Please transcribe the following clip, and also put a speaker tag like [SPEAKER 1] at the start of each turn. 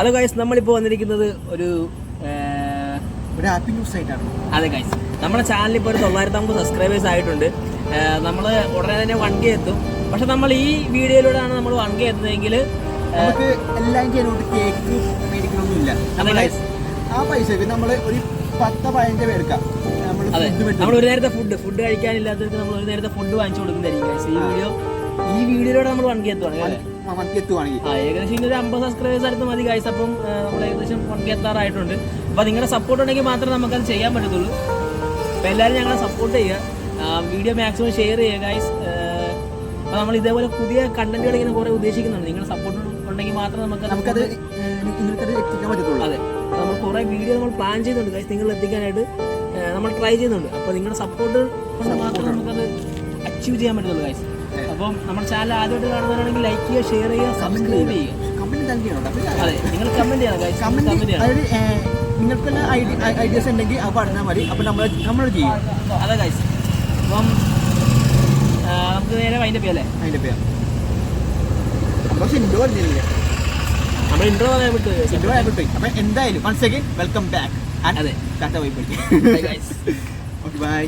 [SPEAKER 1] Hello guys, നമ്മളിപ്പോൾ വന്നിരിക്കുന്നത് ഒരു
[SPEAKER 2] ഹാപ്പി ന്യൂസ് ആയിട്ടാണ്.
[SPEAKER 1] അതെ ഗൈസ്, നമ്മുടെ ചാനലിൽ ഇപ്പോൾ ഒരു 950 സബ്സ്ക്രൈബേഴ്സ് ആയിട്ടുണ്ട്. നമ്മൾ ഉടനെ തന്നെ 1K എത്തും. പക്ഷെ നമ്മൾ ഈ വീഡിയോയിലൂടെയാണ് നമ്മൾ 1K എത്തുന്നതെങ്കിൽ
[SPEAKER 2] നമുക്ക് എല്ലാം ചെയ്യാനോട്ട് കേക്ക് മേടിക്കണമെന്നില്ല.
[SPEAKER 1] അതെ ഗൈസ്,
[SPEAKER 2] ആ പൈസക്ക് നമ്മൾ ഒരു 10-15 പേർക്കാം.
[SPEAKER 1] നമ്മൾ ഒരു നേരത്തെ ഫുഡ് കഴിക്കാനില്ലാത്തവർക്ക് നമ്മൾ ഒരു നേരത്തെ ഫുഡ് വാങ്ങിച്ചു കൊടുക്കുന്നതായിരിക്കും ഗൈസ്. ഈ വീഡിയോയിലൂടെ നമ്മൾ 1K എത്തുവാണെങ്കിൽ ഏകദേശം ഇനി ഒരു 50 സബ്സ്ക്രൈബേഴ്സ് അടുത്ത് മതി ഗൈസ്. അപ്പം നമ്മൾ ഏകദേശം 1K എത്താറായിട്ടുണ്ട്. അപ്പോൾ നിങ്ങളുടെ സപ്പോർട്ട് ഉണ്ടെങ്കിൽ മാത്രമേ നമുക്കത് ചെയ്യാൻ പറ്റത്തുള്ളൂ. അപ്പോൾ എല്ലാവരും ഞങ്ങളെ സപ്പോർട്ട് ചെയ്യുക, വീഡിയോ മാക്സിമം ഷെയർ ചെയ്യുക ഗൈസ്. അപ്പോൾ നമ്മൾ ഇതേപോലെ പുതിയ കണ്ടന്റുകൾ ഇങ്ങനെ കുറേ ഉദ്ദേശിക്കുന്നുണ്ട്. നിങ്ങളുടെ സപ്പോർട്ട് ഉണ്ടെങ്കിൽ മാത്രമേ നമുക്കത്
[SPEAKER 2] എത്തിക്കാൻ പറ്റത്തുള്ളൂ.
[SPEAKER 1] അതെ, നമ്മൾ കുറേ വീഡിയോ നമ്മൾ പ്ലാൻ ചെയ്യുന്നുണ്ട് ഗൈസ്, നിങ്ങൾ എത്തിക്കാനായിട്ട് നമ്മൾ ട്രൈ ചെയ്യുന്നുണ്ട്. അപ്പോൾ നിങ്ങളുടെ സപ്പോർട്ട് കൊണ്ട് മാത്രമേ നമുക്കത് അച്ചീവ് ചെയ്യാൻ പറ്റുള്ളൂ ഗൈസ്. അപ്പം നമ്മുടെ ചാനൽ ആദ്യമായിട്ട് കാണുന്നവരാണെങ്കിൽ ലൈക്ക് ചെയ്യുക, ഷെയർ ചെയ്യുക, സബ്സ്ക്രൈബ് ചെയ്യുക. അതെ, നിങ്ങൾ കമന്റ് ചെയ്യണം.
[SPEAKER 2] നിങ്ങൾക്ക് ഐഡിയാസ് ഉണ്ടെങ്കിൽ അത് പറഞ്ഞാൽ മതി. അപ്പം നമ്മൾ ചെയ്യും.
[SPEAKER 1] അതെ ഗൈസ്, അപ്പം നമുക്ക് നേരെ അതിൻ്റെ പേരല്ലേ നമ്മൾ ഇൻട്രോ പറയാൻ വിട്ടു.
[SPEAKER 2] അപ്പം എന്തായാലും വൺസ് അഗൈൻ വെൽക്കം ബാക്ക്.
[SPEAKER 1] അതെ,
[SPEAKER 2] tata bye bye.
[SPEAKER 1] Guys.
[SPEAKER 2] Okay by.